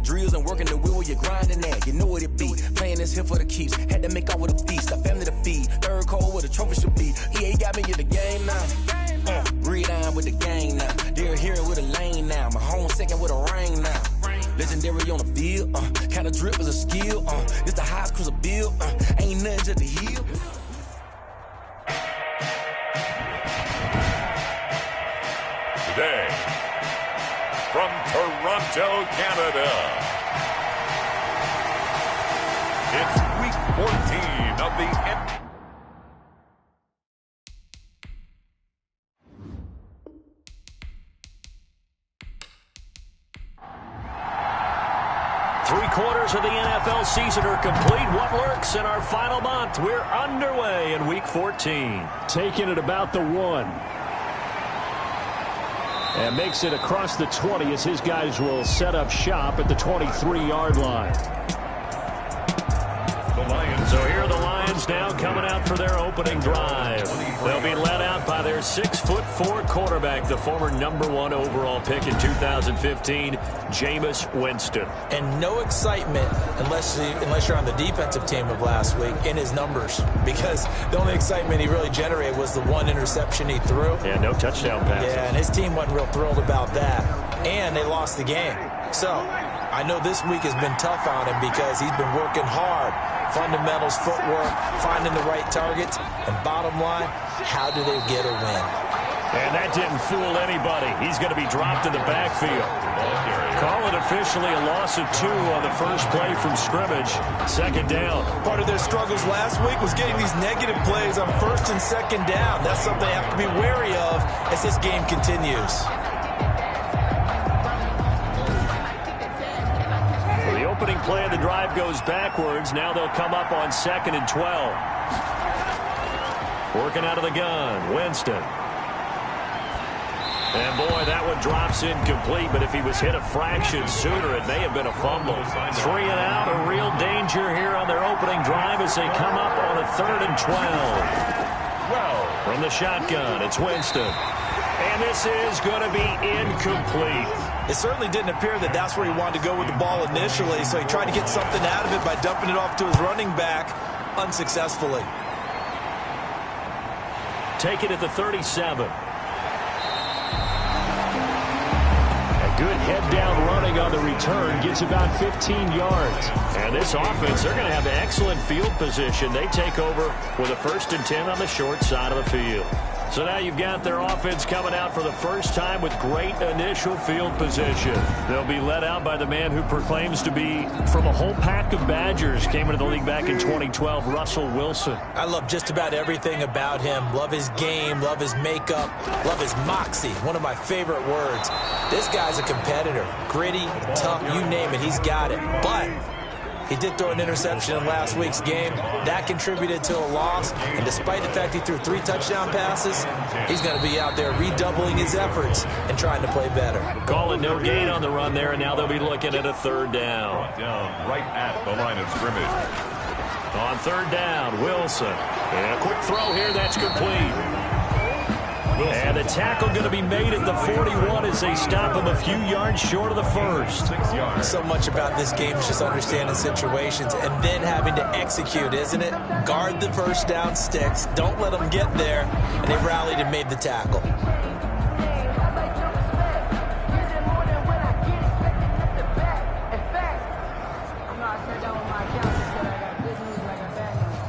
drills and working the wheel where you're grinding at. You know what it be. Playing this here for the keeps. Had to make out with a feast. A family to feed. Third cold where the trophy should be. EA got me in the game now. Red on with the gang now. They're here with a lane now. My home second with a ring now. Legendary on the field. Kind of drip is a skill. This the highest cruiser bill. Ain't nothing just to heal. Today, from Toronto, Canada, it's week 14 of the NBA. Three-quarters of the NFL season are complete. What lurks in our final month? We're underway in Week 14. Taking it about the 1. And makes it across the 20 as his guys will set up shop at the 23-yard line. So here are the Lions now coming out for their opening drive. They'll be led out by their 6'4" quarterback, the former #1 overall pick in 2015, Jameis Winston. And no excitement unless you're on the defensive team of last week in his numbers, because the only excitement he really generated was the one interception he threw. Yeah, no touchdown passes. Yeah, and his team wasn't real thrilled about that. And they lost the game. So I know this week has been tough on him because he's been working hard. Fundamentals, footwork, finding the right targets, and bottom line, how do they get a win? And that didn't fool anybody. He's going to be dropped in the backfield. Call it officially a loss of 2 on the first play from scrimmage. Second down. Part of their struggles last week was getting these negative plays on first and second down. That's something they have to be wary of as this game continues. Opening play of the drive goes backwards. Now they'll come up on 2nd and 12. Working out of the gun, Winston. And boy, that one drops incomplete, but if he was hit a fraction sooner, it may have been a fumble. 3 and out, a real danger here on their opening drive as they come up on a 3rd and 12. From the shotgun, it's Winston. And this is going to be incomplete. It certainly didn't appear that that's where he wanted to go with the ball initially, so he tried to get something out of it by dumping it off to his running back unsuccessfully. Take it at the 37. A good head-down running on the return gets about 15 yards. And this offense, they're going to have excellent field position. They take over with a 1st and 10 on the short side of the field. So now you've got their offense coming out for the first time with great initial field position. They'll be led out by the man who proclaims to be from a whole pack of Badgers. Came into the league back in 2012, Russell Wilson. I love just about everything about him. Love his game, love his makeup, love his moxie. One of my favorite words. This guy's a competitor. Gritty, tough, you name it, he's got it. But he did throw an interception in last week's game. That contributed to a loss. And despite the fact he threw 3 touchdown passes, he's going to be out there redoubling his efforts and trying to play better. Call it no gain on the run there, and now they'll be looking at a 3rd down. Right at the line of scrimmage. On 3rd down, Wilson. And a quick throw here, that's complete. And the tackle going to be made at the 41 as they stop him a few yards short of the 1st. 6 yards. So much about this game is just understanding situations and then having to execute, isn't it? Guard the first down sticks. Don't let them get there. And they rallied and made the tackle.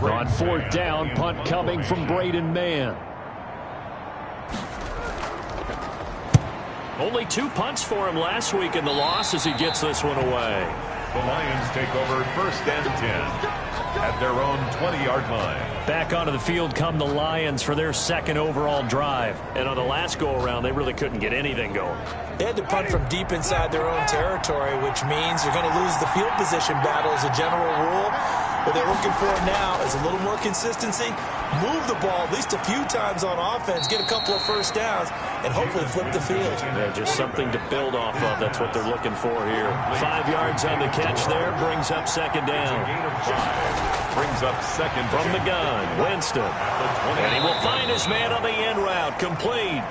On 4th down, punt coming from Braden Mann. Only 2 punts for him last week in the loss as he gets this one away. The Lions take over 1st and 10 at their own 20-yard line. Back onto the field come the Lions for their 2nd overall drive. And on the last go-around, they really couldn't get anything going. They had to punt from deep inside their own territory, which means you're going to lose the field position battle as a general rule. What they're looking for now is a little more consistency, move the ball at least a few times on offense, get a couple of first downs, and hopefully flip the field. Yeah, just something to build off of. That's what they're looking for here. 5 yards on the catch there, brings up 2nd down. Brings up 2nd from the gun, Winston. And he will find his man on the end route, complete.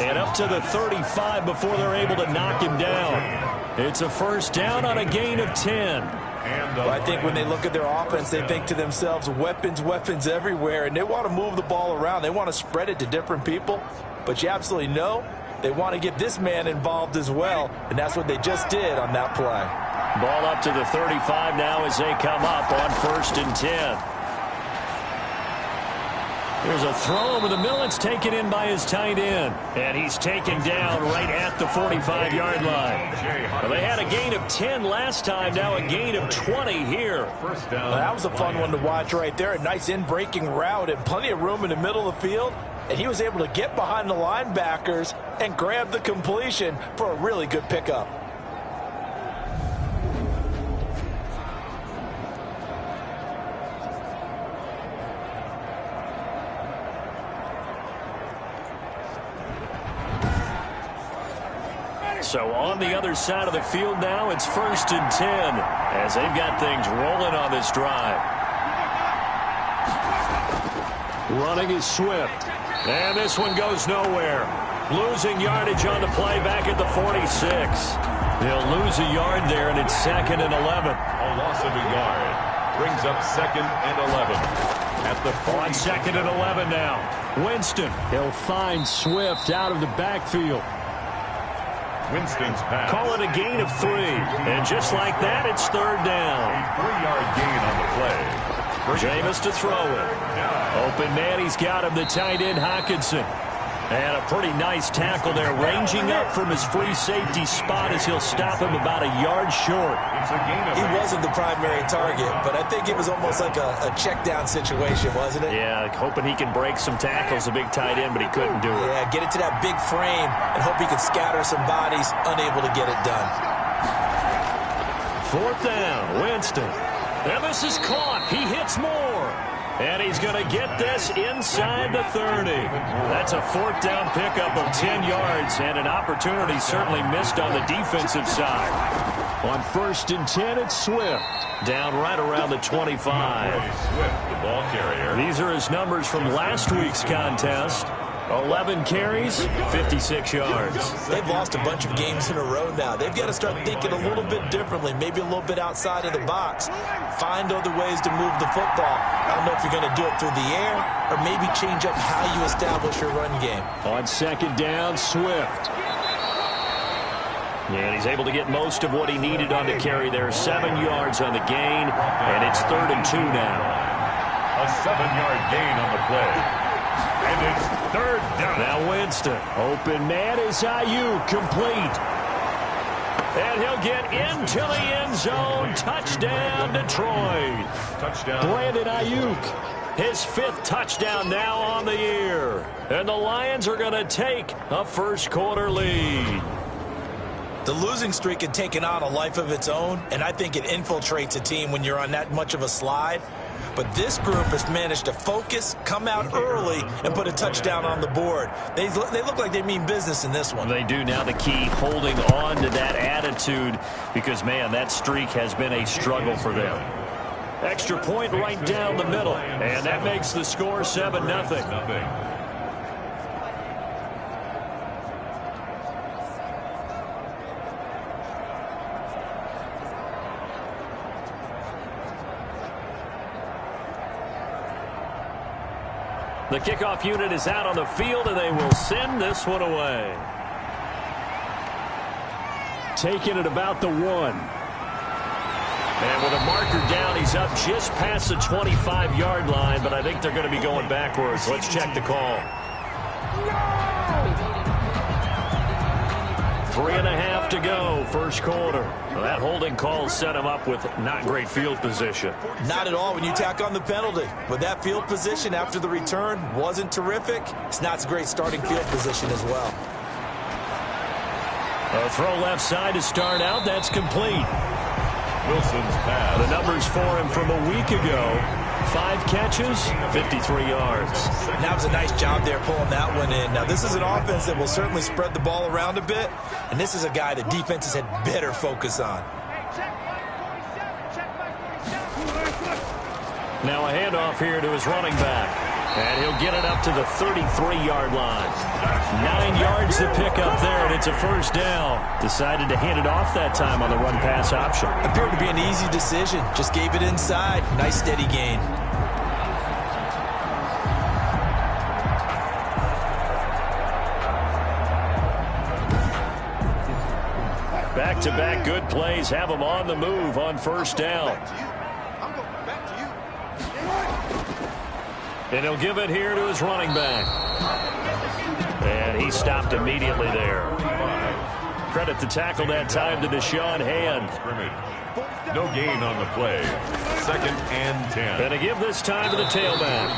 And up to the 35 before they're able to knock him down. It's a first down on a gain of 10. Well, I think when they look at their offense, they think to themselves, weapons, weapons everywhere, and they want to move the ball around. They want to spread it to different people, but you absolutely know they want to get this man involved as well, and that's what they just did on that play. Ball up to the 35 now as they come up on 1st and 10. There's a throw over the middle. It's taken in by his tight end. And he's taken down right at the 45-yard line. Well, they had a gain of 10 last time. Now a gain of 20 here. Well, that was a fun one to watch right there. A nice in-breaking route and plenty of room in the middle of the field. And he was able to get behind the linebackers and grab the completion for a really good pickup. So on the other side of the field now, it's 1st and 10 as they've got things rolling on this drive. Running is Swift. And this one goes nowhere. Losing yardage on the play back at the 46. They'll lose a yard there, and it's 2nd and 11. A loss of a yard brings up 2nd and 11. At the 40. On 2nd and 11 now. Winston. He'll find Swift out of the backfield. Winston's pass. Call it a gain of 3. And just like that, it's 3rd down. A 3-yard gain on the play. Jameis to throw it. Open man, he's got him, the tight end, Hockenson. And a pretty nice tackle there, ranging up from his free safety spot as he'll stop him about a yard short. He wasn't the primary target, but I think it was almost like a check down situation, wasn't it? Yeah, hoping he can break some tackles, a big tight end, but he couldn't do it. Yeah, get it to that big frame and hope he can scatter some bodies, unable to get it done. 4th down, Winston. And this is caught. He hits more. And he's going to get this inside the 30. That's a 4th down pickup of 10 yards and an opportunity certainly missed on the defensive side. On 1st and 10, it's Swift. Down right around the 25. Swift, the ball carrier. These are his numbers from last week's contest. 11 carries, 56 yards. They've lost a bunch of games in a row now. They've got to start thinking a little bit differently, maybe a little bit outside of the box. Find other ways to move the football. I don't know if you're going to do it through the air or maybe change up how you establish your run game. On 2nd down, Swift. And he's able to get most of what he needed on the carry there. 7 yards on the gain, and it's 3rd and 2 now. A 7-yard gain on the play. And it's 3rd down. Now Winston. Open man is Ayuk, complete. And he'll get into the end zone. Touchdown, Detroit. Touchdown. Brandon Ayuk. His 5th touchdown now on the year. And the Lions are going to take a first-quarter lead. The losing streak had taken on a life of its own, and I think it infiltrates a team when you're on that much of a slide. But this group has managed to focus, come out early, and put a touchdown on the board. They look like they mean business in this one. They do. Now the key, holding on to that attitude, because, man, that streak has been a struggle for them. Extra point right down the middle, and that makes the score 7-0. The kickoff unit is out on the field, and they will send this one away. Taking it about the 1. And with a marker down, he's up just past the 25-yard line, but I think they're going to be going backwards. Let's check the call. 3.5 to go, first quarter. Well, that holding call set him up with not great field position. Not at all when you tack on the penalty. With that field position after the return wasn't terrific. It's not a great starting field position as well. A throw left side to start out. That's complete. Wilson's pass. The numbers for him from a week ago. 5 catches, 53 yards. That was a nice job there pulling that one in. Now, this is an offense that will certainly spread the ball around a bit, and this is a guy that defenses had better focus on. Now a handoff here to his running back. And he'll get it up to the 33-yard line. 9 yards to pick up there, and it's a first down. Decided to hand it off that time on the run-pass option. Appeared to be an easy decision. Just gave it inside. Nice steady gain. Back-to-back good plays have him on the move on first down. And he'll give it here to his running back. And he stopped immediately there. Credit the tackle that time to Deshaun Hand. No gain on the play. 2nd and 10. And to give this time to the tailback.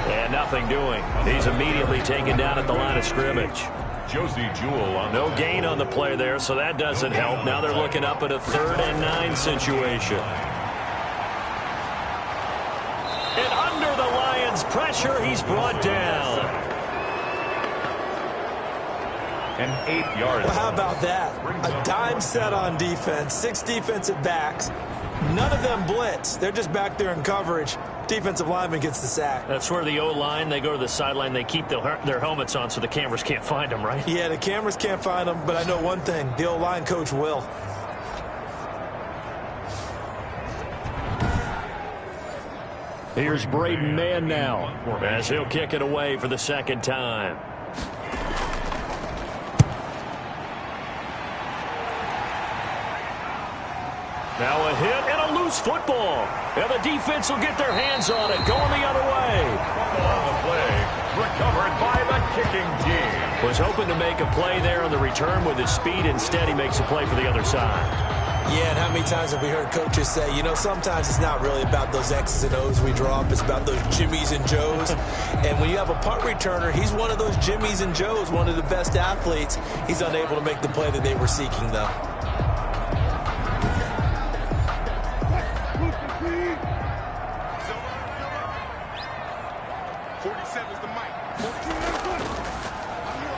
And nothing doing. He's immediately taken down at the line of scrimmage. Josie Jewell on no gain on the play there, so that doesn't help. Now they're looking up at a 3rd and 9 situation. And under the Lions' pressure, he's brought down. And 8 yards. Well, how about that? A dime set on defense, 6 defensive backs. None of them blitz. They're just back there in coverage. Defensive lineman gets the sack. That's where the O-line, they go to the sideline, they keep their helmets on so the cameras can't find them, right? Yeah, the cameras can't find them, but I know one thing. The O-line coach will. Here's Braden Mann now as he'll kick it away for the 2nd time. Now a hit and a loose football. And the defense will get their hands on it, going the other way. On the play, recovered by the kicking team. Was hoping to make a play there on the return with his speed. Instead, he makes a play for the other side. Yeah, and how many times have we heard coaches say, you know, sometimes it's not really about those X's and O's we draw up. It's about those Jimmies and Joes. And when you have a punt returner, he's one of those Jimmies and Joes, one of the best athletes. He's unable to make the play that they were seeking, though.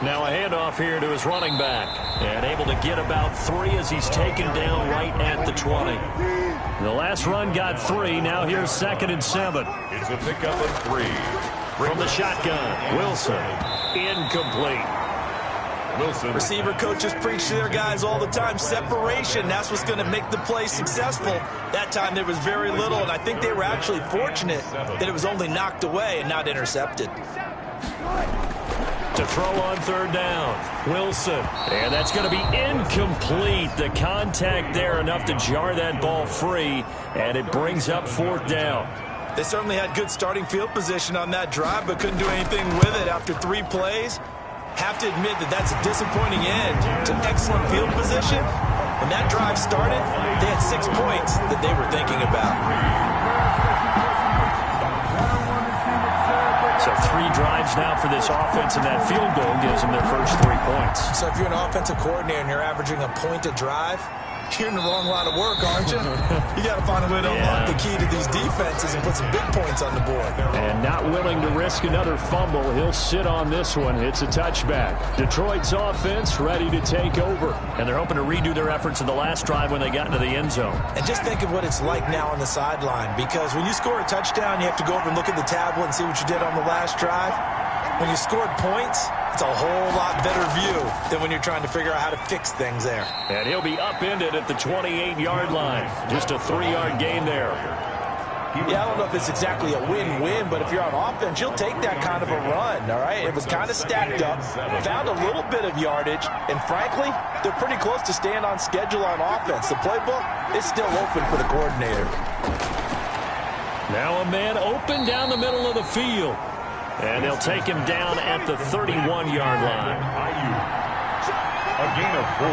Now a handoff here to his running back. And able to get about 3 as he's taken down right at the 20. The last run got 3. Now here's 2nd and 7. It's a pickup of 3. From the shotgun, Wilson. Incomplete. Wilson. Receiver coaches preach to their guys all the time. Separation, that's what's going to make the play successful. That time there was very little, and I think they were actually fortunate that it was only knocked away and not intercepted. To throw on 3rd down, Wilson. And that's going to be incomplete. The contact there enough to jar that ball free, and it brings up 4th down. They certainly had good starting field position on that drive, but couldn't do anything with it after 3 plays. Have to admit that that's a disappointing end to excellent field position. When that drive started, they had 6 points that they were thinking about. So 3 drives now for this offense, and that field goal gives them their first 3 points. So if you're an offensive coordinator and you're averaging a point a drive, you're in the wrong line of work, aren't you? You got to find a way to unlock the key to these defenses and put some big points on the board. And not willing to risk another fumble, he'll sit on this one. It's a touchback. Detroit's offense ready to take over. And they're hoping to redo their efforts in the last drive when they got into the end zone. And just think of what it's like now on the sideline, because when you score a touchdown, you have to go over and look at the tablet and see what you did on the last drive. When you scored points, it's a whole lot better view than when you're trying to figure out how to fix things there. And he'll be upended at the 28-yard line. Just a 3-yard gain there. Yeah, I don't know if it's exactly a win-win, but if you're on offense, you'll take that kind of a run, all right? It was kind of stacked up, found a little bit of yardage, and frankly, they're pretty close to staying on schedule on offense. The playbook is still open for the coordinator. Now a man open down the middle of the field. And they'll take him down at the 31-yard line. A gain of 4.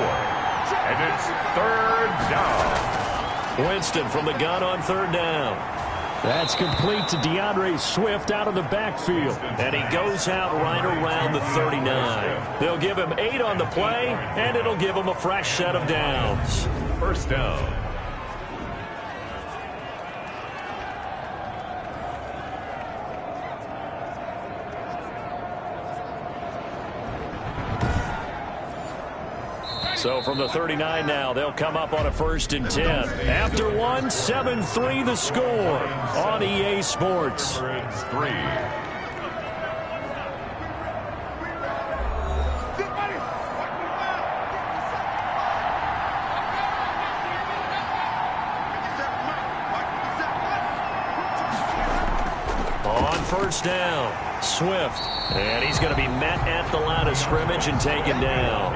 And it's 3rd down. Winston from the gun on 3rd down. That's complete to DeAndre Swift out of the backfield. And he goes out right around the 39. They'll give him 8 on the play, and it'll give him a fresh set of downs. First down. So from the 39 now, they'll come up on a 1st and 10. After 1, 7-3 the score on EA Sports. 3. first down. Swift. And he's going to be met at the line of scrimmage and taken down.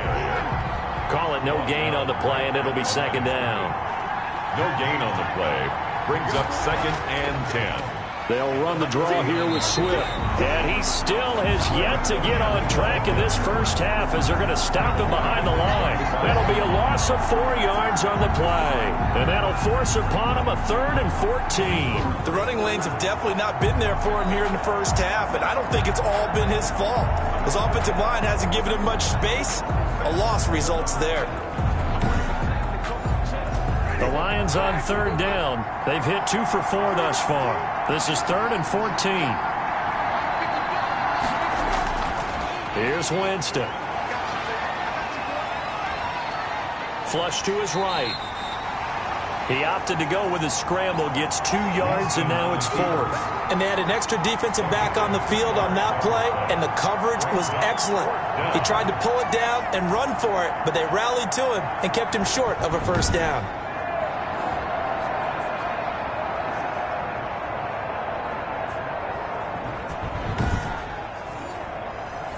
Call it no gain on the play, and it'll be second down. No gain on the play. Brings up 2nd and 10. They'll run the draw here with Swift. And he still has yet to get on track in this first half as they're going to stop him behind the line. That'll be a loss of 4 yards on the play. And that'll force upon him a 3rd and 14. The running lanes have definitely not been there for him here in the first half, and I don't think it's all been his fault. His offensive line hasn't given him much space. A loss results there. The Lions on 3rd down. They've hit 2 for 4 thus far. This is 3rd and 14. Here's Winston. Flush to his right. He opted to go with a scramble, gets 2 yards, and now it's 4th. And they had an extra defensive back on the field on that play, and the coverage was excellent. He tried to pull it down and run for it, but they rallied to him and kept him short of a first down.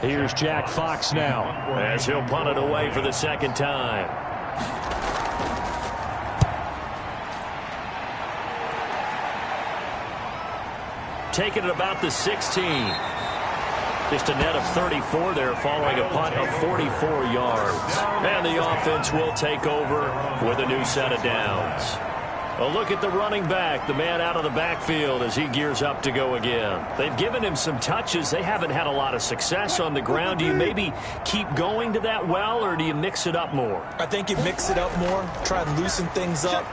Here's Jack Fox now as he'll punt it away for the second time. Taking it about the 16. Just a net of 34 there following a punt of 44 yards. And the offense will take over with a new set of downs. A look at the running back, the man out of the backfield as he gears up to go again. They've given him some touches. They haven't had a lot of success on the ground. Do you maybe keep going to that well, or do you mix it up more? I think you mix it up more, try and loosen things up.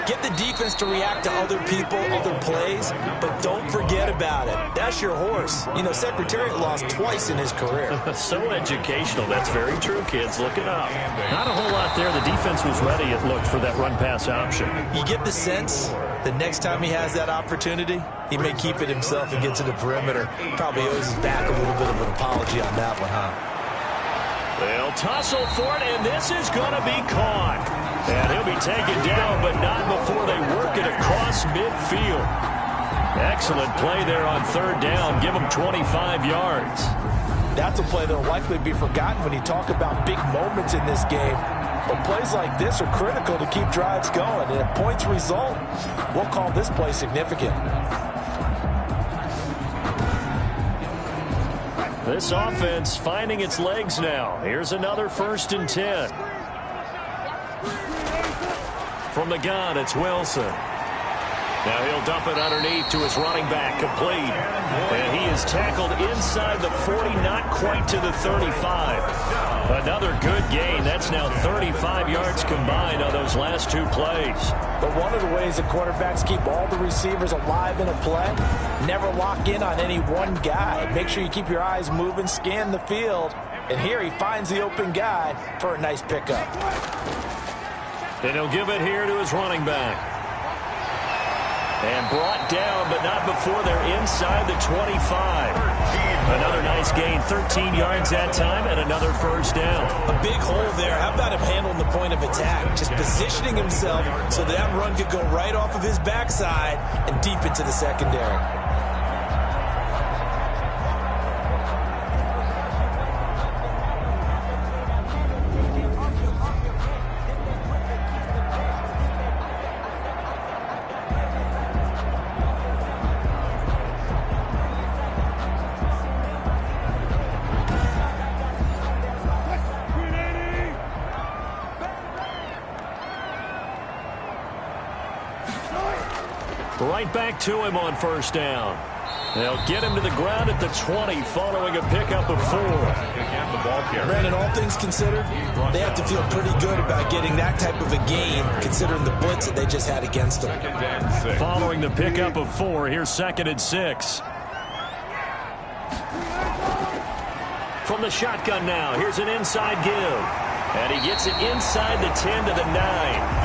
Get the defense to react to other people, other plays, but don't forget about it. That's your horse. You know, Secretariat lost twice in his career. So educational. That's very true, kids. Look it up. Not a whole lot there. The defense was ready, it looked, for that run-pass option. You get the sense the next time he has that opportunity, he may keep it himself and get to the perimeter. Probably owes his back a little bit of an apology on that one, huh? They'll tussle for it, and this is going to be caught. And he'll be taken down, but not before they work it across midfield. Excellent play there on 3rd down. Give him 25 yards. That's a play that will likely be forgotten when you talk about big moments in this game. But plays like this are critical to keep drives going. And if points result, we'll call this play significant. This offense finding its legs now. Here's another 1st and 10. From the gun, it's Wilson. Now he'll dump it underneath to his running back, complete. And he is tackled inside the 40, not quite to the 35. Another good gain. That's now 35 yards combined on those last 2 plays. But one of the ways that quarterbacks keep all the receivers alive in a play, never lock in on any one guy. Make sure you keep your eyes moving, scan the field. And here he finds the open guy for a nice pickup. And he'll give it here to his running back. And brought down, but not before they're inside the 25. Another nice gain, 13 yards that time, and another first down. A big hole there. How about him handling the point of attack? Just positioning himself so that run could go right off of his backside and deep into the secondary. Right back to him on first down. They'll get him to the ground at the 20 following a pickup of 4. Brandon, all things considered, they have to feel pretty good about getting that type of a gain considering the blitz that they just had against them. Following the pickup of 4, here's 2nd and 6. From the shotgun now, here's an inside give. And he gets it inside the 10 to the 9.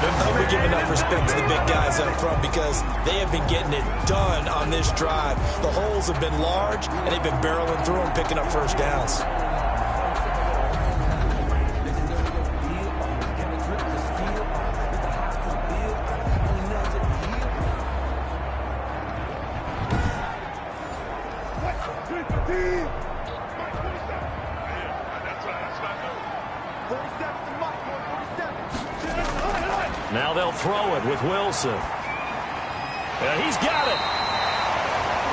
We give enough respect to the big guys up front because they have been getting it done on this drive. The holes have been large, and they've been barreling through them, picking up first downs. Now they'll throw it with Wilson. And he's got it.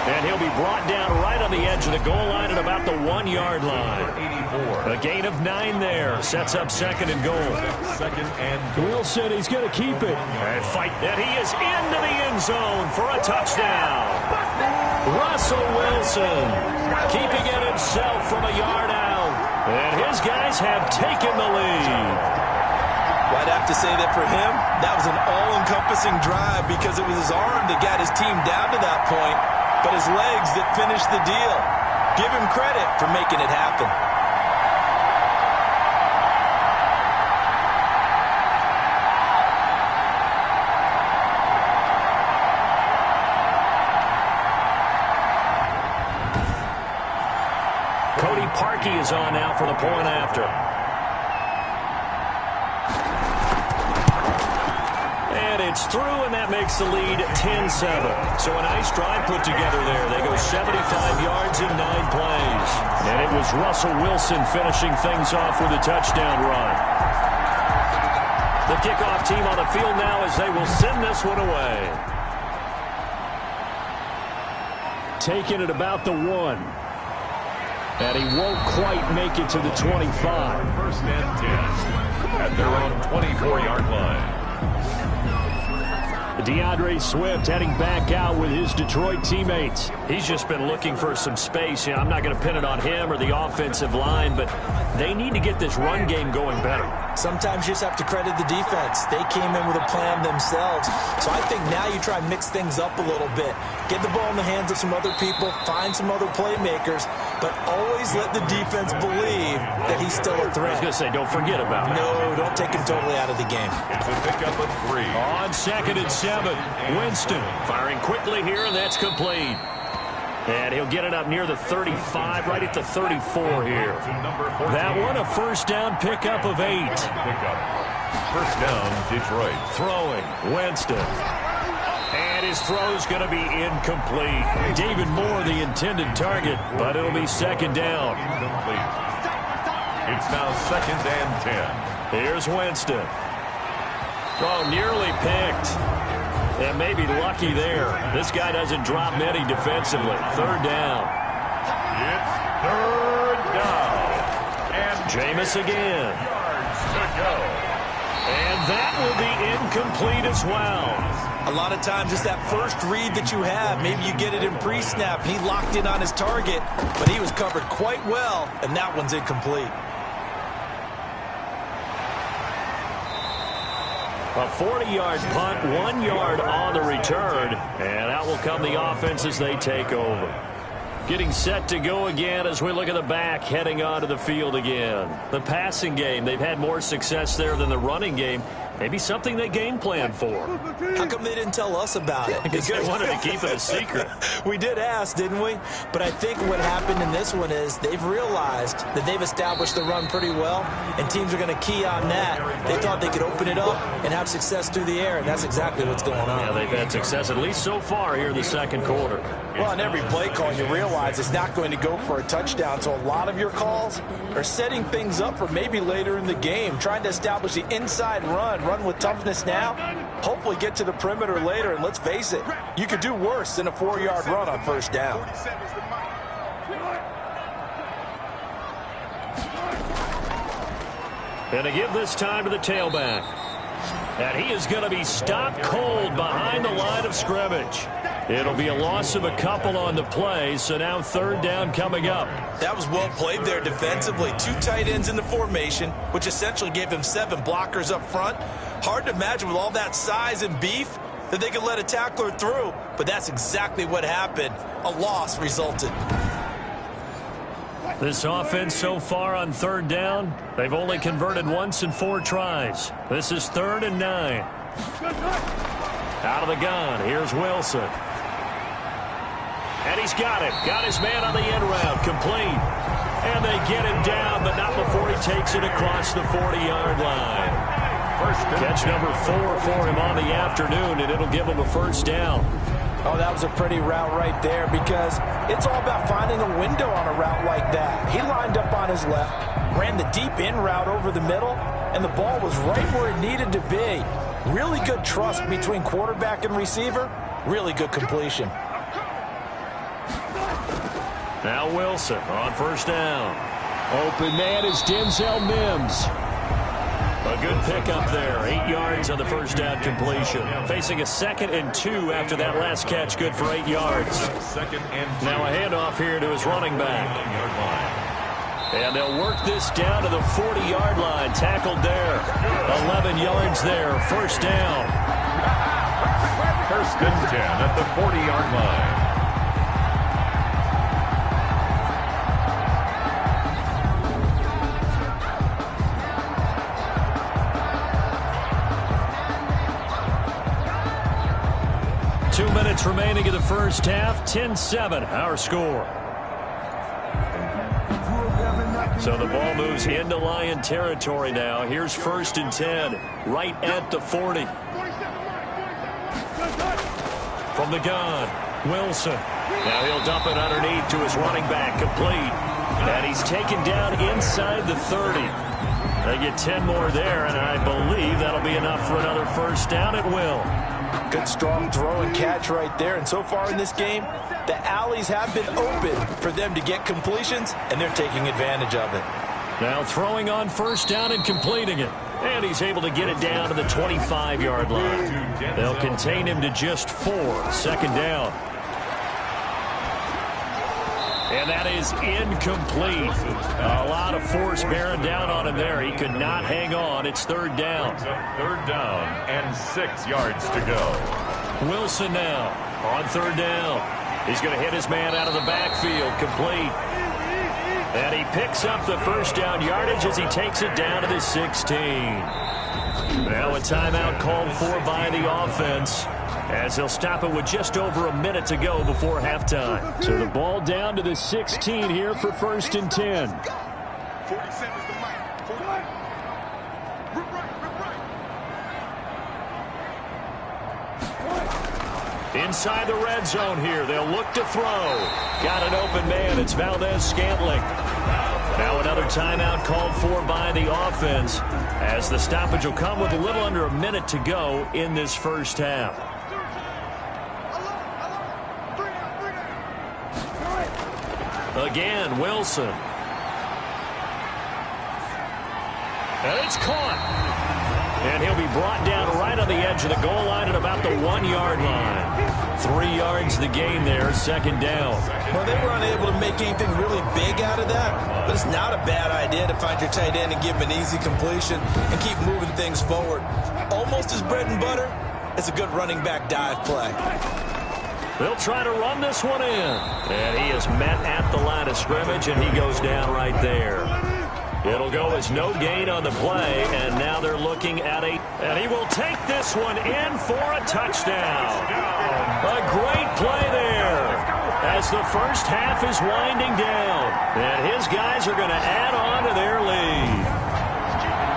And he'll be brought down right on the edge of the goal line at about the 1-yard line. A gain of 9 there. Sets up second and goal. Second and goal. Wilson, he's going to keep it. And fight that. He is into the end zone for a touchdown. Russell Wilson keeping it himself from a yard out. And his guys have taken the lead. Well, I'd have to say that for him, that was an all-encompassing drive because it was his arm that got his team down to that point, but his legs that finished the deal. Give him credit for making it happen. Cody Parkey is on now for the point after. It's through, and that makes the lead 10-7. So a nice drive put together there. They go 75 yards in 9 plays. And it was Russell Wilson finishing things off with a touchdown run. The kickoff team on the field now as they will send this one away. Taking it about the 1. And he won't quite make it to the 25. First and 10 at their own 24-yard line. DeAndre Swift heading back out with his Detroit teammates. He's just been looking for some space. I'm not going to pin it on him or the offensive line, but they need to get this run game going better. Sometimes you just have to credit the defense. They came in with a plan themselves. So I think now you try and mix things up a little bit. Get the ball in the hands of some other people, find some other playmakers, but always let the defense believe that he's still a threat. I was going to say, don't forget about it. No, don't take him totally out of the game. It's a pickup of 3. On second and 7, Winston firing quickly here, and that's complete. And he'll get it up near the 35, right at the 34 here. That one a first down pickup of 8. First down, Detroit. Throwing, Winston. And his throw's going to be incomplete. David Moore, the intended target, but it'll be second down. Incomplete. It's now second and 10. Here's Winston. Oh, nearly picked. And maybe lucky there. This guy doesn't drop many defensively. Third down. It's third down. And Jameis again. yards to go. And that will be incomplete as well. A lot of times it's that first read that you have. Maybe you get it in pre-snap. He locked in on his target, but he was covered quite well, and that one's incomplete. A 40-yard punt, 1 yard on the return, and out will come the offense as they take over. Getting set to go again as we look at the back, heading onto the field again. The passing game, they've had more success there than the running game. Maybe something they game plan for. How come they didn't tell us about it? Because they wanted to keep it a secret. We did ask, didn't we? But I think what happened in this one is they've realized that they've established the run pretty well, and teams are going to key on that. They thought they could open it up and have success through the air, and that's exactly what's going on. Yeah, they've had success, at least so far here in the second quarter. Well, on every play call, you realize it's not going to go for a touchdown, so a lot of your calls are setting things up for maybe later in the game, trying to establish the inside run with toughness now, hopefully get to the perimeter later, and let's face it, you could do worse than a 4-yard run on first down. And to give this time to the tailback. And he is going to be stopped cold behind the line of scrimmage. It'll be a loss of a couple on the play, so now third down coming up. That was well played there defensively. 2 tight ends in the formation, which essentially gave them 7 blockers up front. Hard to imagine with all that size and beef that they could let a tackler through, but that's exactly what happened. A loss resulted. This offense so far on third down, they've only converted once in 4 tries. This is 3rd and 9. Out of the gun, here's Wilson. And he's got it. Got his man on the end route, complete. And they get him down, but not before he takes it across the 40-yard line. Catch number 4 for him on the afternoon, and it'll give him a first down. Oh, that was a pretty route right there because it's all about finding a window on a route like that. He lined up on his left, ran the deep in route over the middle, and the ball was right where it needed to be. Really good trust between quarterback and receiver. Really good completion. Now Wilson on first down. Open man is Denzel Mims. A good pickup there. 8 yards on the first down completion. Facing a 2nd and 2 after that last catch. Good for 8 yards. Now a handoff here to his running back. And they'll work this down to the 40-yard line. Tackled there. 11 yards there. First down. First and 10 at the 40-yard line. Remaining in the first half, 10-7, our score. So the ball moves into Lion territory now. Here's first and 10, right at the 40. From the gun, Wilson. Now he'll dump it underneath to his running back, complete. And he's taken down inside the 30. They get 10 more there, and I believe that'll be enough for another first down. It will. Good strong throw and catch right there. And so far in this game, the alleys have been open for them to get completions, and they're taking advantage of it. Now throwing on first down and completing it. And he's able to get it down to the 25-yard line. They'll contain him to just 4. Second down. And that is incomplete. A lot of force bearing down on him there. He could not hang on. It's third down. Third down and 6 yards to go. Wilson now on third down. He's going to hit his man out of the backfield. Complete. And he picks up the first down yardage as he takes it down to the 16. Now a timeout called for by the offense, as he'll stop it with just over a minute to go before halftime. So the ball down to the 16 here for first and 10. 47 is the mic. 41. Rip right. Inside the red zone here. They'll look to throw. Got an open man. It's Valdez-Scantling. Now another timeout called for by the offense, as the stoppage will come with a little under a minute to go in this first half. Again, Wilson. And it's caught. And he'll be brought down right on the edge of the goal line at about the 1-yard line. 3 yards the gain there, second down. Well, they were unable to make anything really big out of that, but it's not a bad idea to find your tight end and give him an easy completion and keep moving things forward. Almost his bread and butter. It's a good running back dive play. They'll try to run this one in. And he is met at the line of scrimmage, and he goes down right there. It'll go as no gain on the play, and now they're looking at and he will take this one in for a touchdown. A great play there as the first half is winding down, and his guys are going to add on to their lead.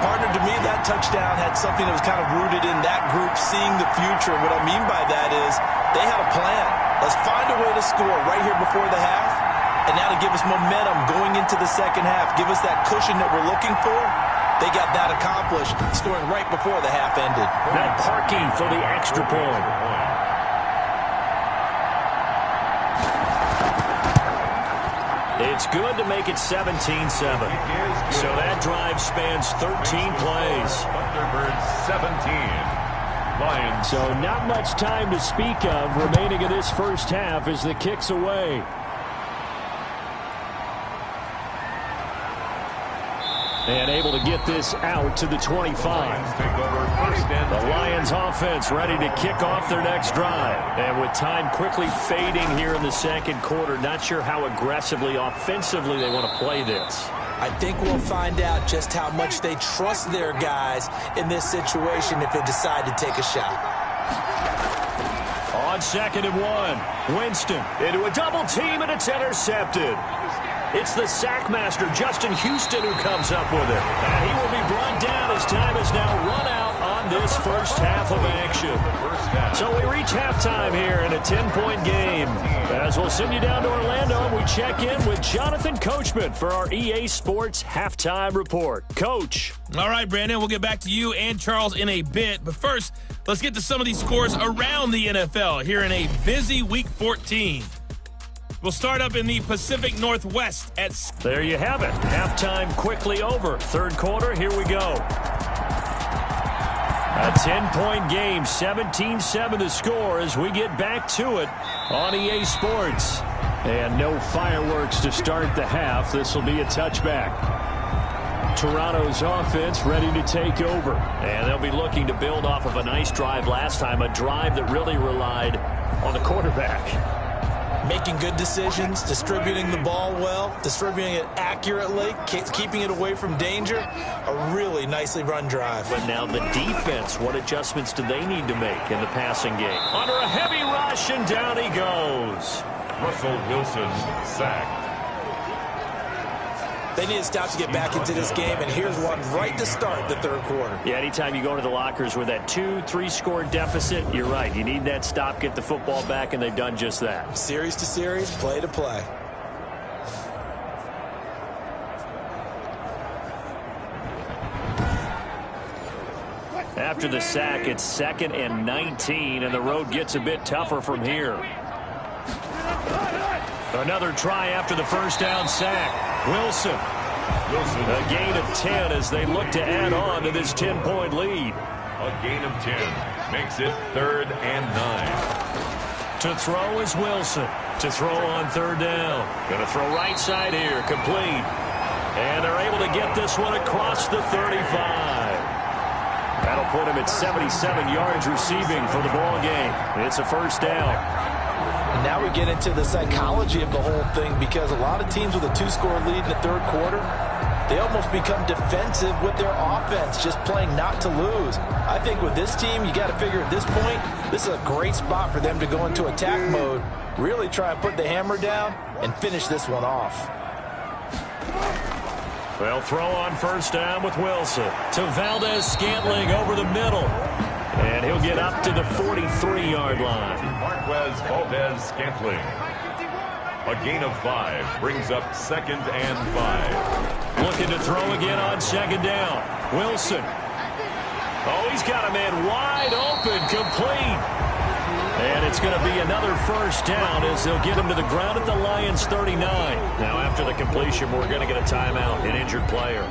Partner, to me, that touchdown had something that was kind of rooted in that group seeing the future. What I mean by that is they had a plan. Let's find a way to score right here before the half. And now to give us momentum going into the second half, give us that cushion that we're looking for. They got that accomplished, scoring right before the half ended. Now parking for the extra point. It's good to make it 17-7. So that drive spans 13 plays. Thunderbirds 17. Lions. So not much time to speak of remaining in this first half as the kick's away. And able to get this out to the 25. The Lions offense ready to kick off their next drive. And with time quickly fading here in the second quarter, not sure how aggressively, offensively they want to play this. I think we'll find out just how much they trust their guys in this situation if they decide to take a shot. On 2nd and 1, Winston into a double team, and it's intercepted. It's the sackmaster, Justin Houston, who comes up with it. And he will be brought down as time is now run out on this first half of action. So we reach halftime here in a 10-point game. As we'll send you down to Orlando, we check in with Jonathan Coachman for our EA Sports Halftime Report. Coach. All right, Brandon, we'll get back to you and Charles in a bit. But first, let's get to some of these scores around the NFL here in a busy Week 14. We'll start up in the Pacific Northwest at... There you have it. Halftime quickly over. Third quarter, here we go. A 10-point game, 17-7 to score as we get back to it on EA Sports. And no fireworks to start the half. This will be a touchback. Toronto's offense ready to take over. And they'll be looking to build off of a nice drive last time, a drive that really relied on the quarterback. Making good decisions, distributing the ball well, distributing it accurately, keeping it away from danger. A really nicely run drive. But now the defense, what adjustments do they need to make in the passing game? Under a heavy rush, and down he goes. Russell Wilson sacked. They need to stop to get back into this game, and here's one right to start the third quarter. Yeah, anytime you go to the lockers with that 2-3 score deficit, you're right. You need that stop, get the football back, and they've done just that. Series to series, play to play. After the sack, it's 2nd and 19, and the road gets a bit tougher from here. Another try after the first down sack. Wilson. A gain of 10 as they look to add on to this 10-point lead. A gain of 10 makes it 3rd and 9. To throw is Wilson. To throw on 3rd down. Going to throw right side here. Complete. And they're able to get this one across the 35. That'll put him at 77 yards receiving for the ball game. It's a first down. And now we get into the psychology of the whole thing, because a lot of teams with a 2-score lead in the third quarter, they almost become defensive with their offense, just playing not to lose. I think with this team, you got to figure at this point, this is a great spot for them to go into attack mode, really try and put the hammer down and finish this one off. They'll throw on first down with Wilson to Valdez-Scantling over the middle. And he'll get up to the 43-yard line. Marquez Valdez-Scantling. A gain of 5 brings up 2nd and 5. Looking to throw again on 2nd down. Wilson. Oh, he's got a man wide open, complete. And it's going to be another first down as they'll get him to the ground at the Lions' 39. Now, after the completion, we're going to get a timeout, an injured player.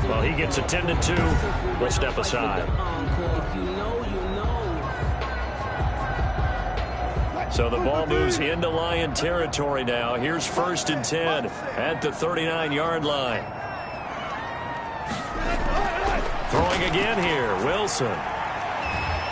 Well, he gets attended to. We'll step aside. So the ball moves into Lion territory now. Here's 1st and 10 at the 39-yard line. Throwing again here, Wilson.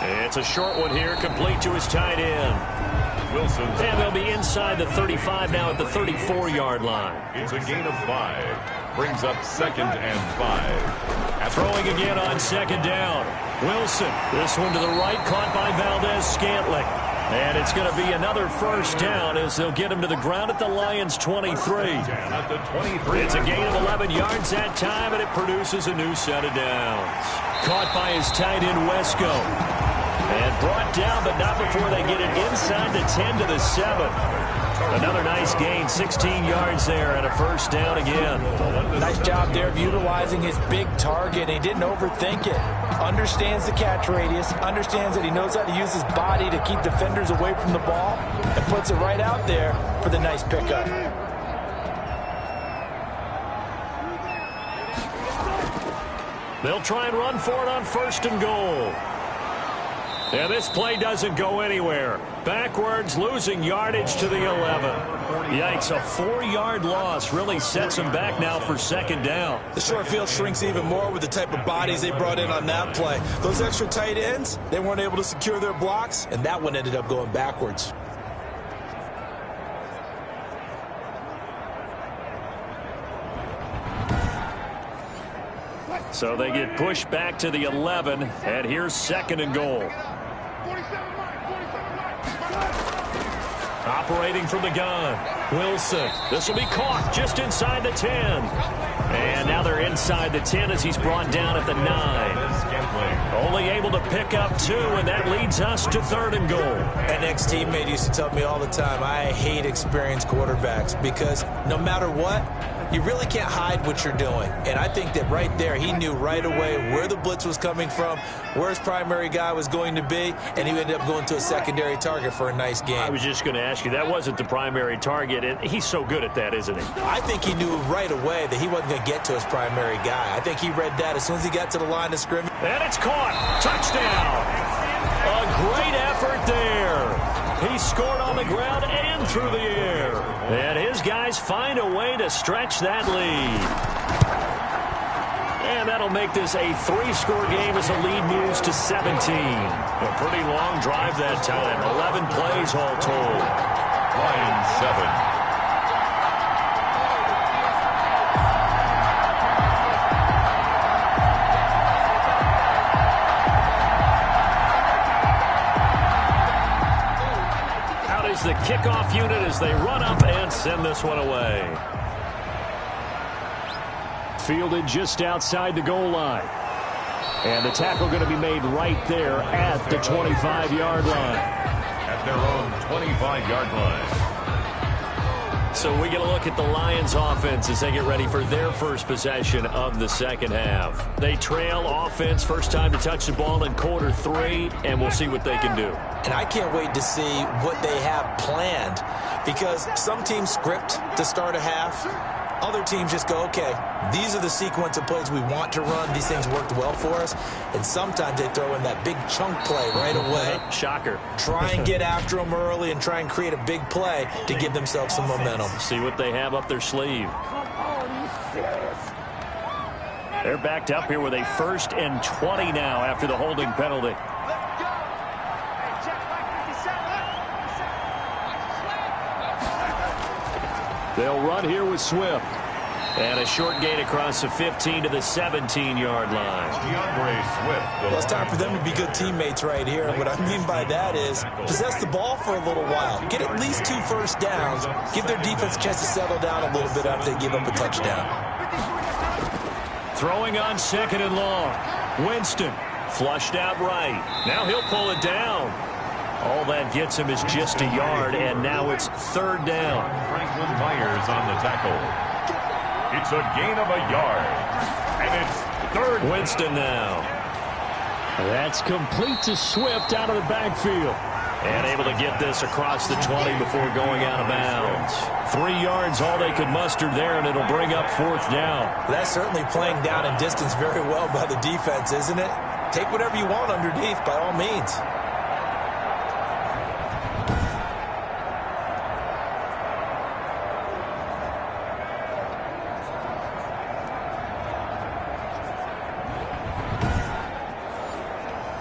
It's a short one here, complete to his tight end. Wilson. And they'll be inside the 35 now at the 34-yard line. It's a gain of 5. Brings up 2nd and 5. Throwing again on 2nd down. Wilson. This one to the right, caught by Valdez-Scantling. And it's going to be another first down as they'll get him to the ground at the Lions' 23. At the 23. It's a gain of 11 yards that time, and it produces a new set of downs. Caught by his tight end, Wesco. And brought down, but not before they get it inside the 10 to the 7. Another nice gain, 16 yards there, and a first down again. Nice job there of utilizing his big target. He didn't overthink it. Understands the catch radius, understands that he knows how to use his body to keep defenders away from the ball, and puts it right out there for the nice pickup. They'll try and run for it on 1st and goal. And this play doesn't go anywhere. Backwards, losing yardage to the 11. Yikes, a 4-yard loss really sets them back now for 2nd down. The short field shrinks even more with the type of bodies they brought in on that play. Those extra tight ends, they weren't able to secure their blocks, and that one ended up going backwards. So they get pushed back to the 11, and here's 2nd and goal. Operating from the gun. Wilson. This will be caught just inside the 10. And now they're inside the 10 as he's brought down at the 9. Only able to pick up 2, and that leads us to 3rd and goal. An ex-teammate used to tell me all the time, I hate experienced quarterbacks because no matter what, you really can't hide what you're doing. And I think that right there, he knew right away where the blitz was coming from, where his primary guy was going to be, and he ended up going to a secondary target for a nice game. I was just going to ask you, that wasn't the primary target, and he's so good at that, isn't he? I think he knew right away that he wasn't going to get to his primary guy. I think he read that as soon as he got to the line of scrimmage. And it's caught. Touchdown. A great effort there. He scored on the ground and through the air. And his guys find a way to stretch that lead. And that'll make this a 3-score game as the lead moves to 17. A pretty long drive that time. 11 plays all told. Lions 7. The kickoff unit as they run up and send this one away. Fielded just outside the goal line. And the tackle going to be made right there at the 25-yard line. At their own 25-yard line. So we get a look at the Lions offense as they get ready for their first possession of the second half. They trail offense, first time to touch the ball in quarter 3, and we'll see what they can do. And I can't wait to see what they have planned because some teams script to start a half. Other teams just go, okay, these are the sequence of plays we want to run. These things worked well for us. And sometimes they throw in that big chunk play right away. Shocker. Try and get after them early and try and create a big play to give themselves some momentum. See what they have up their sleeve. They're backed up here with a 1st and 20 now after the holding penalty. They'll run here with Swift. And a short gain across the 15 to the 17-yard line. Well, it's time for them to be good teammates right here. What I mean by that is possess the ball for a little while. Get at least 2 first downs. Give their defense a chance to settle down a little bit after they give up a touchdown. Throwing on 2nd and long. Winston flushed out right. Now he'll pull it down. All that gets him is just a yard, and now it's 3rd down. Franklin Myers on the tackle. It's a gain of a yard, and it's 3rd. Winston now. That's complete to Swift out of the backfield. And able to get this across the 20 before going out of bounds. 3 yards, all they could muster there, and it'll bring up 4th down. That's certainly playing down in distance very well by the defense, isn't it? Take whatever you want underneath, by all means.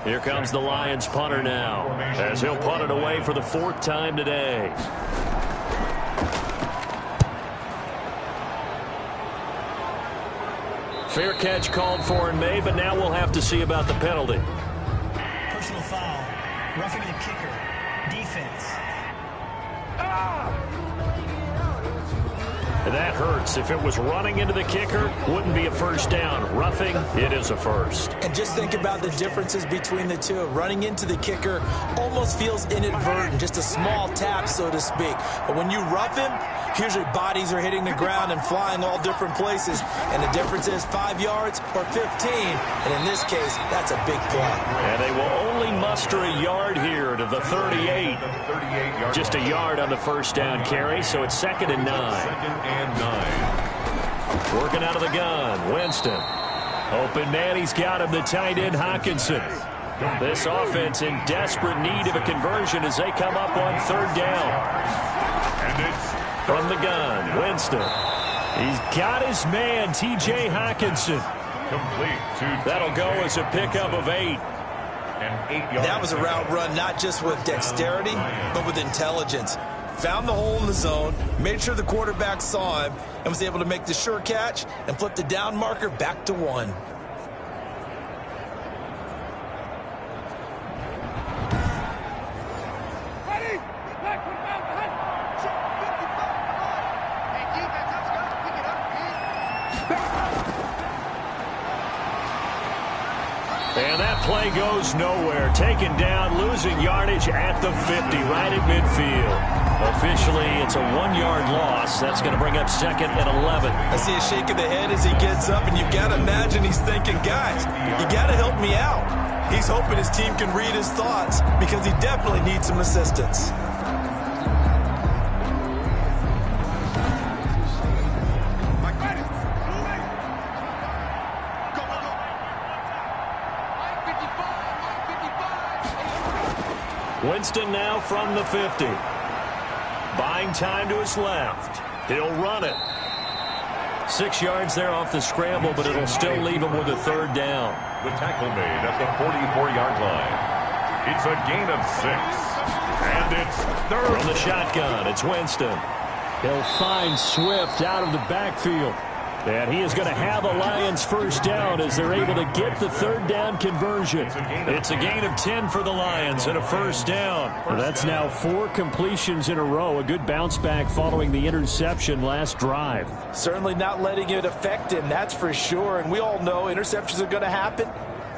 Here comes the Lions punter now, as he'll punt it away for the 4th time today. Fair catch called for and made, but now we'll have to see about the penalty. Personal foul. Roughing the kicker. Defense. That hurts. If it was running into the kicker, wouldn't be a first down. Roughing, it is a first. And just think about the differences between the two. Running into the kicker almost feels inadvertent, just a small tap, so to speak. But when you rough him, usually bodies are hitting the ground and flying all different places. And the difference is 5 yards or 15. And in this case, that's a big play. And they will only muster a yard here to the 38. Just a yard on the first down carry, so it's 2nd and 9. Working out of the gun, Winston. Open man, he's got him, the tight end, Hawkinson. This offense in desperate need of a conversion as they come up on 3rd down. And it's from the gun, Winston. He's got his man, T.J. Hawkinson. complete. That'll go as a pickup of 8. That was a route run not just with dexterity, but with intelligence. Found the hole in the zone, made sure the quarterback saw him, and was able to make the sure catch and flip the down marker back to 1. And that play goes nowhere. Taken down, losing yardage at the 50, right at midfield. Officially, it's a 1-yard loss. That's going to bring up 2nd and 11. I see a shake of the head as he gets up, and you've got to imagine he's thinking, guys, you got to help me out. He's hoping his team can read his thoughts because he definitely needs some assistance. Winston now from the 50. Buying time to his left. He'll run it. 6 yards there off the scramble, but it'll still leave him with a 3rd down. The tackle made at the 44-yard line. It's a gain of 6. And it's 3rd. From the shotgun, it's Winston. He'll find Swift out of the backfield. And he is going to have a Lions 1st down as they're able to get the 3rd down conversion. It's a gain of 10 for the Lions and a 1st down. Well, that's now 4 completions in a row. A good bounce back following the interception last drive. Certainly not letting it affect him, that's for sure. And we all know interceptions are going to happen.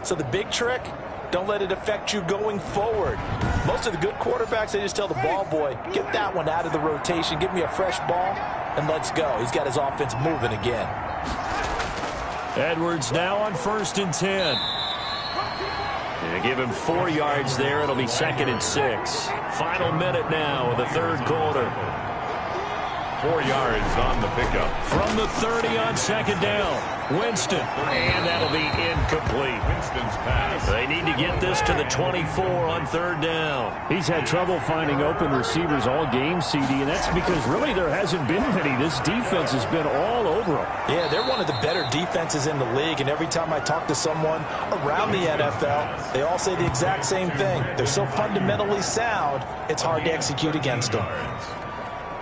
So the big trick, don't let it affect you going forward. Most of the good quarterbacks, they just tell the ball boy, get that one out of the rotation, give me a fresh ball, and let's go. He's got his offense moving again. Edwards now on 1st and 10. They give him 4 yards there. It'll be 2nd and 6. Final minute now of the 3rd quarter. 4 yards on the pickup. From the 30 on 2nd down. Winston. And that'll be incomplete. Winston's pass. They need to get this to the 24 on 3rd down. He's had trouble finding open receivers all game, CD, and that's because really there hasn't been many. This defense has been all over them. Yeah, they're one of the better defenses in the league, and every time I talk to someone around the NFL, they all say the exact same thing. They're so fundamentally sound, it's hard to execute against them.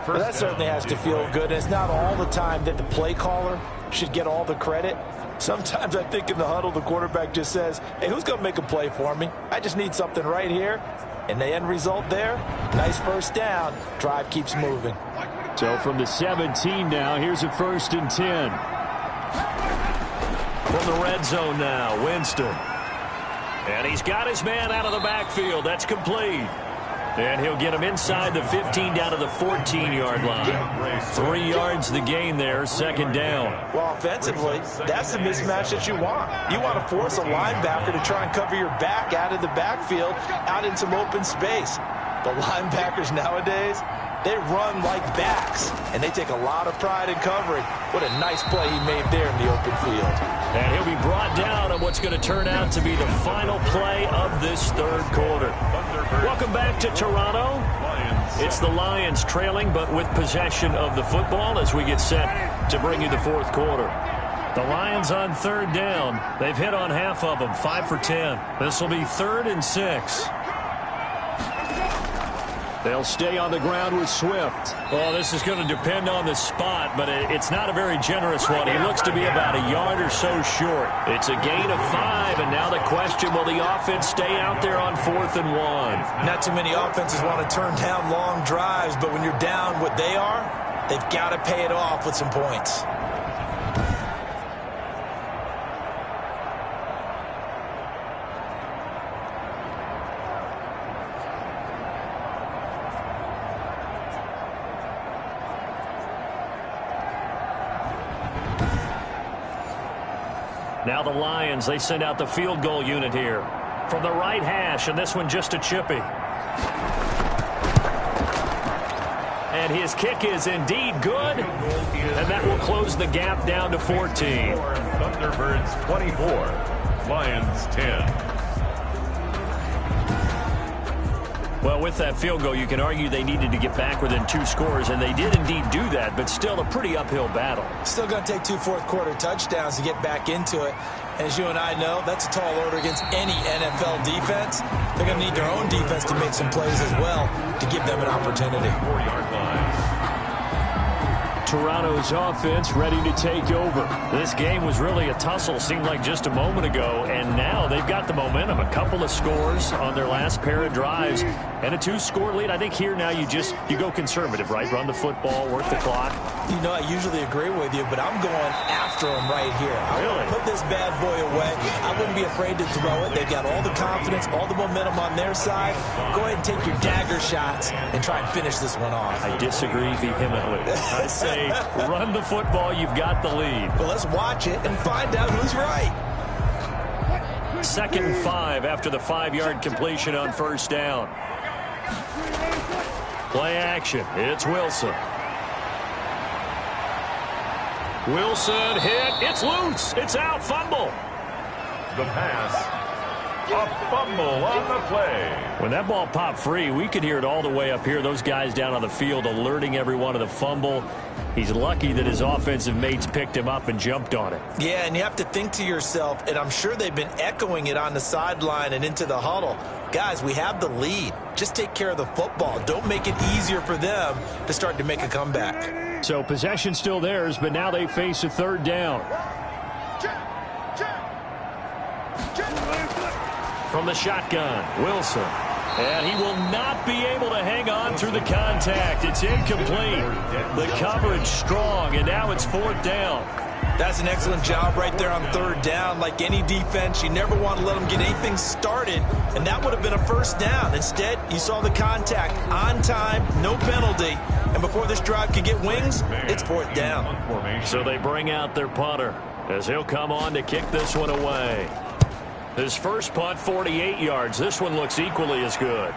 But that certainly has to feel good. And it's not all the time that the play caller should get all the credit. Sometimes I think in the huddle, the quarterback just says, hey, who's going to make a play for me? I just need something right here. And the end result there, nice 1st down. Drive keeps moving. So from the 17 now, here's a 1st and 10. From the red zone now, Winston. And he's got his man out of the backfield. That's complete. And he'll get him inside the 15 down to the 14-yard line. 3 yards the gain there, 2nd down. Well, offensively, that's the mismatch that you want. You want to force a linebacker to try and cover your back out of the backfield, out in some open space. The linebackers nowadays, they run like backs, and they take a lot of pride in covering. What a nice play he made there in the open field. And he'll be brought down on what's going to turn out to be the final play of this 3rd quarter. Welcome back to Toronto. It's the Lions trailing, but with possession of the football as we get set to bring you the 4th quarter. The Lions on 3rd down. They've hit on half of them, 5 for 10. This will be 3rd and 6. They'll stay on the ground with Swift. Well, this is going to depend on the spot, but it's not a very generous one. He looks to be about a yard or so short. It's a gain of 5, and now the question, will the offense stay out there on 4th and 1? Not too many offenses want to turn down long drives, but when you're down what they are, they've got to pay it off with some points. Now the Lions, they send out the field goal unit here. From the right hash, and this one just a chippy. And his kick is indeed good. And that will close the gap down to 14. Thunderbirds 24, Lions 10. Well, with that field goal, you can argue they needed to get back within 2 scores, and they did indeed do that, but still a pretty uphill battle. Still going to take 2 fourth-quarter touchdowns to get back into it. As you and I know, that's a tall order against any NFL defense. They're going to need their own defense to make some plays as well to give them an opportunity. 4-yard line. Toronto's offense ready to take over. This game was really a tussle, seemed like just a moment ago, and now they've got the momentum. A couple of scores on their last pair of drives and a 2-score lead. I think here now you go conservative, right? Run the football, work the clock. You know, I usually agree with you, but I'm going after them right here. I want to put this bad boy away. I wouldn't be afraid to throw it. They've got all the confidence, all the momentum on their side. Go ahead and take your dagger shots and try and finish this one off. I disagree vehemently. I say run the football. You've got the lead. Well, let's watch it and find out who's right. 2nd and 5 after the 5-yard completion on first down. Play action. It's Wilson. Wilson hit. It's loose. It's out. Fumble. The pass. A fumble on the play. When that ball popped free, we could hear it all the way up here. Those guys down on the field alerting everyone of the fumble. He's lucky that his offensive mates picked him up and jumped on it. Yeah, and you have to think to yourself, and I'm sure they've been echoing it on the sideline and into the huddle. Guys, we have the lead. Just take care of the football. Don't make it easier for them to start to make a comeback. So possession still theirs, but now they face a 3rd down. From the shotgun, Wilson. And he will not be able to hang on through the contact. It's incomplete. The coverage strong, and now it's 4th down. That's an excellent job right there on 3rd down. Like any defense, you never want to let them get anything started, and that would have been a 1st down. Instead, you saw the contact on time, no penalty, and before this drive could get wings, it's 4th down. So they bring out their punter as he'll come on to kick this one away. His first punt, 48 yards. This one looks equally as good.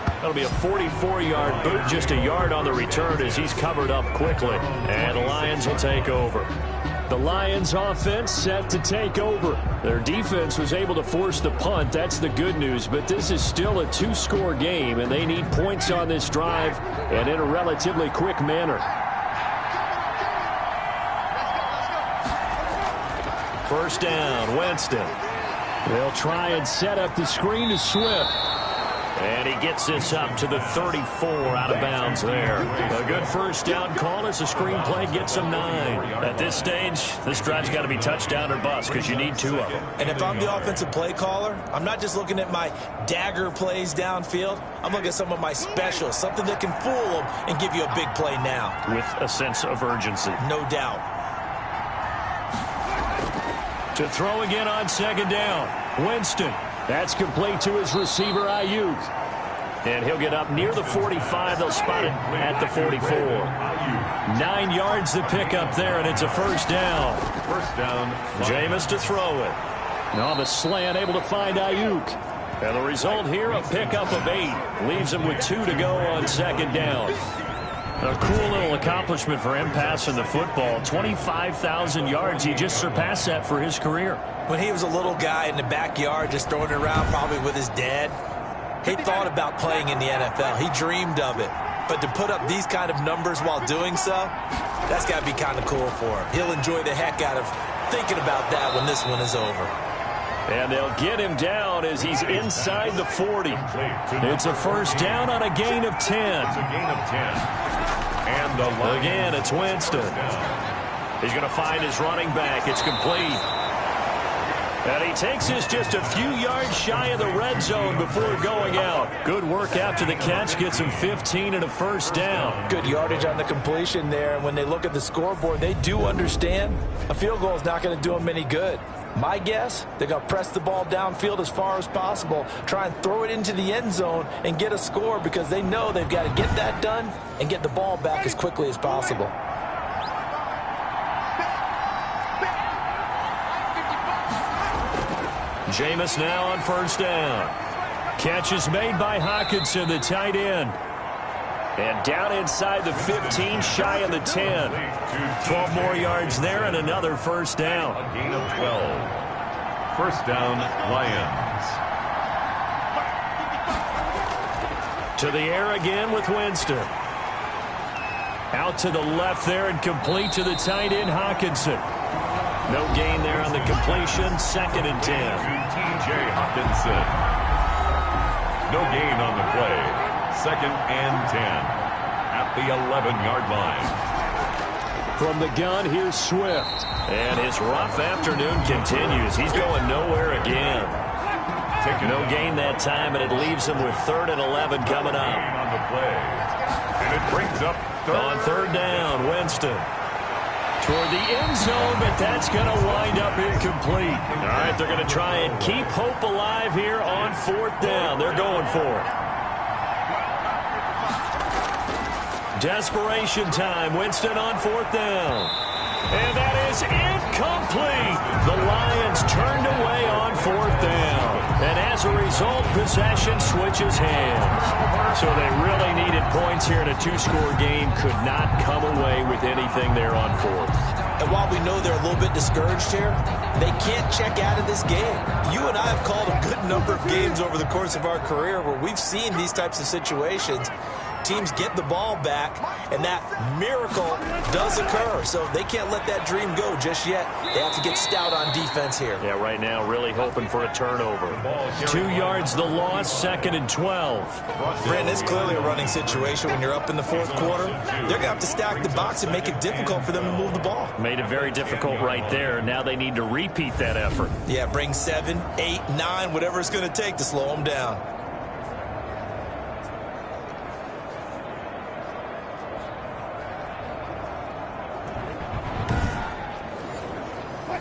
That'll be a 44-yard boot, just a yard on the return as he's covered up quickly. And the Lions will take over. The Lions offense set to take over. Their defense was able to force the punt. That's the good news. But this is still a 2-score game, and they need points on this drive and in a relatively quick manner. First down, Winston. They'll try and set up the screen to Swift. And he gets this up to the 34 out of bounds there. A good first down call as the screenplay gets him 9. At this stage, this drive's got to be touchdown or bust because you need 2 of them. And if I'm the offensive play caller, I'm not just looking at my dagger plays downfield. I'm looking at some of my specials, something that can fool them and give you a big play now. With a sense of urgency. No doubt. To throw again on 2nd down, Winston. That's complete to his receiver, Ayuk. And he'll get up near the 45. They'll spot it at the 44. 9 yards to pick up there, and it's a first down. First down. Jameis to throw it. On the slant, able to find Ayuk. And the result here, a pickup of 8. Leaves him with 2 to go on 2nd down. A cool little accomplishment for him passing the football. 25,000 yards. He just surpassed that for his career. When he was a little guy in the backyard just throwing it around probably with his dad, he thought about playing in the NFL. He dreamed of it. But to put up these kind of numbers while doing so, that's got to be kind of cool for him. He'll enjoy the heck out of thinking about that when this one is over. And they'll get him down as he's inside the 40. It's a first down on a gain of 10. It's a gain of 10. And the Lions. Again, it's Winston. He's going to find his running back. It's complete. And he takes us just a few yards shy of the red zone before going out. Good work after the catch. Gets him 15 and a first down. Good yardage on the completion there. And when they look at the scoreboard, they do understand a field goal is not going to do them any good. My guess, they're going to press the ball downfield as far as possible, try and throw it into the end zone and get a score because they know they've got to get that done and get the ball back as quickly as possible. Jameis now on first down. Catch is made by Hockenson, the tight end. And down inside the 15, shy of the 10. 12 more yards there and another first down. A gain of 12. First down, Lions. To the air again with Winston. Out to the left there and complete to the tight end, Hockenson. No gain there on the completion. 2nd and 10. T.J. Hockenson. No gain on the play. 2nd and 10. At the 11-yard line. From the gun, here's Swift. And his rough afternoon continues. He's going nowhere again. No gain that time, and it leaves him with 3rd and 11 coming up. On the play. And it brings up on 3rd down, Winston. Toward the end zone, but that's going to wind up incomplete. All right, they're going to try and keep hope alive here on 4th down. They're going for it. Desperation time. Winston on 4th down. And that is incomplete. The Lions turned away on 4th down. And as a result, possession switches hands. So they really needed points here in a 2-score game. Could not come away with anything there on 4th. And while we know they're a little bit discouraged here, they can't check out of this game. You and I have called a good number of games over the course of our career where we've seen these types of situations. Teams get the ball back, and that miracle does occur. So they can't let that dream go just yet. They have to get stout on defense here. Yeah, right now really hoping for a turnover. 2 yards the loss, 2nd and 12. Brandon, it's clearly a running situation when you're up in the 4th quarter. They're going to have to stack the box and make it difficult for them to move the ball. Made it very difficult right there. Now they need to repeat that effort. Yeah, bring 7, 8, 9, whatever it's going to take to slow them down.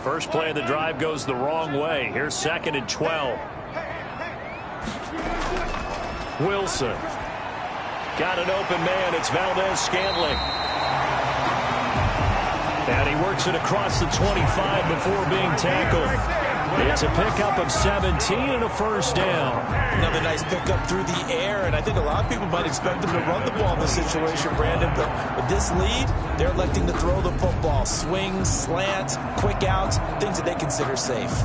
First play of the drive goes the wrong way. Here's 2nd and 12. Wilson. Got an open man. It's Valdez-Scantling. And he works it across the 25 before being tackled. It's a pickup of 17 and a 1st down. Another nice pickup through the air, and I think a lot of people might expect them to run the ball in this situation, Brandon, but with this lead, they're electing to throw the football. Swings, slants, quick outs, things that they consider safe.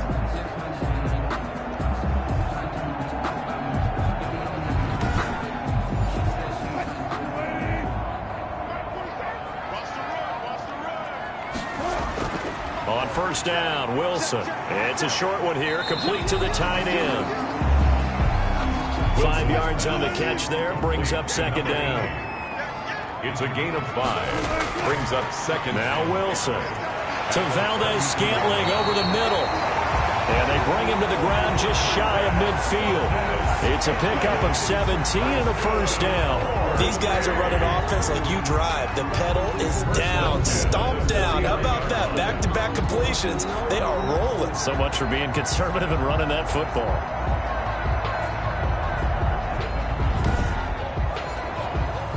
On 1st down, Wilson. It's a short one here, complete to the tight end. 5 yards on the catch there, brings up 2nd down. It's a gain of 5. Brings up 2nd. Now Wilson to Valdez-Scantling over the middle. And they bring him to the ground just shy of midfield. It's a pickup of 17 and a 1st down. These guys are running offense like you drive. The pedal is down, stomp down. How about that? Back-to-back completions. They are rolling. So much for being conservative and running that football.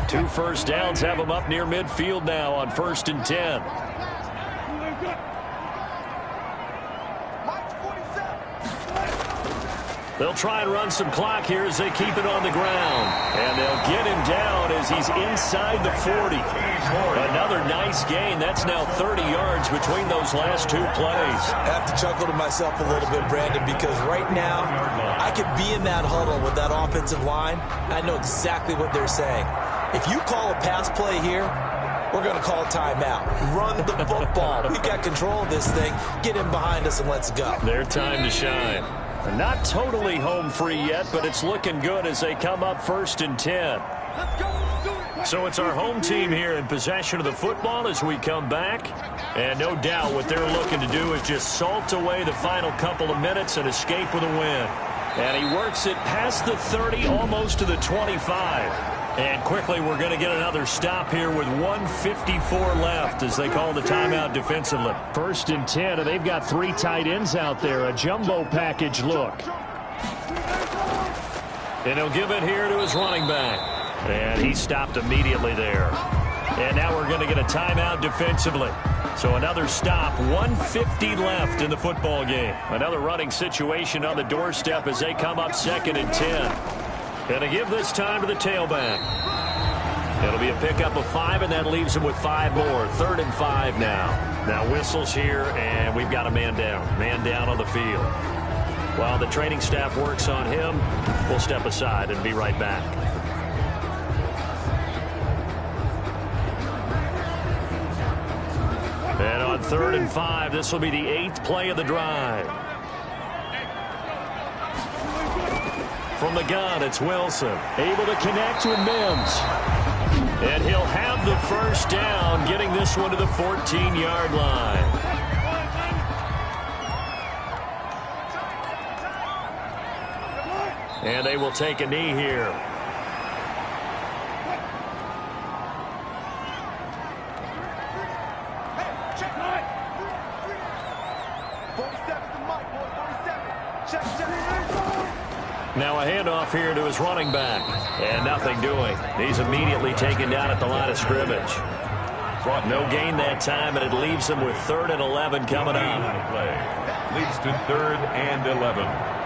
Two 1st downs have them up near midfield now on 1st and 10. They'll try and run some clock here as they keep it on the ground. And they'll get him down as he's inside the 40. Another nice gain. That's now 30 yards between those last 2 plays. I have to chuckle to myself a little bit, Brandon, because right now I could be in that huddle with that offensive line. I know exactly what they're saying. If you call a pass play here, we're going to call a timeout. Run the football. We've got control of this thing. Get in behind us and let's go. Their time to shine. Not totally home free yet, but it's looking good as they come up 1st and 10. So it's our home team here in possession of the football as we come back. And no doubt what they're looking to do is just salt away the final couple of minutes and escape with a win. And he works it past the 30, almost to the 25. And quickly, we're going to get another stop here with 1:54 left as they call the timeout defensively. 1st and 10, and they've got 3 tight ends out there. A jumbo package look. And he'll give it here to his running back. And he stopped immediately there. And now we're going to get a timeout defensively. So another stop, 1:50 left in the football game. Another running situation on the doorstep as they come up 2nd and 10. Going to give this time to the tailback. It'll be a pickup of 5, and that leaves him with 5 more. 3rd and 5 now. Now whistles here, and we've got a man down. Man down on the field. While the training staff works on him, we'll step aside and be right back. And on 3rd and 5, this will be the 8th play of the drive. From the gun, it's Wilson. Able to connect with Mims. And he'll have the first down, getting this one to the 14-yard line. And they will take a knee here. Now a handoff here to his running back. And nothing doing. He's immediately taken down at the line of scrimmage. No gain that time, and it leaves him with 3rd and 11 coming up. Leads to 3rd and 11.